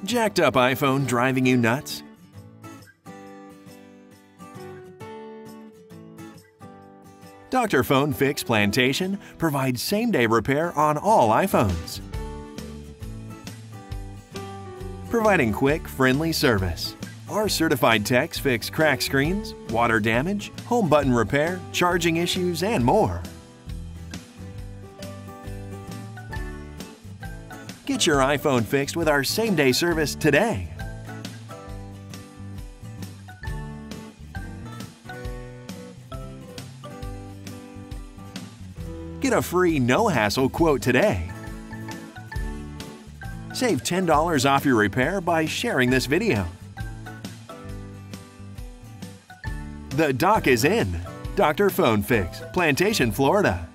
Jacked up iPhone driving you nuts? Dr. Phone Fix Plantation provides same-day repair on all iPhones. Providing quick, friendly service. Our certified techs fix cracked screens, water damage, home button repair, charging issues, and more. Get your iPhone fixed with our same-day service today. Get a free no-hassle quote today. Save $10 off your repair by sharing this video. The doc is in. Dr. Phone Fix, Plantation, Florida.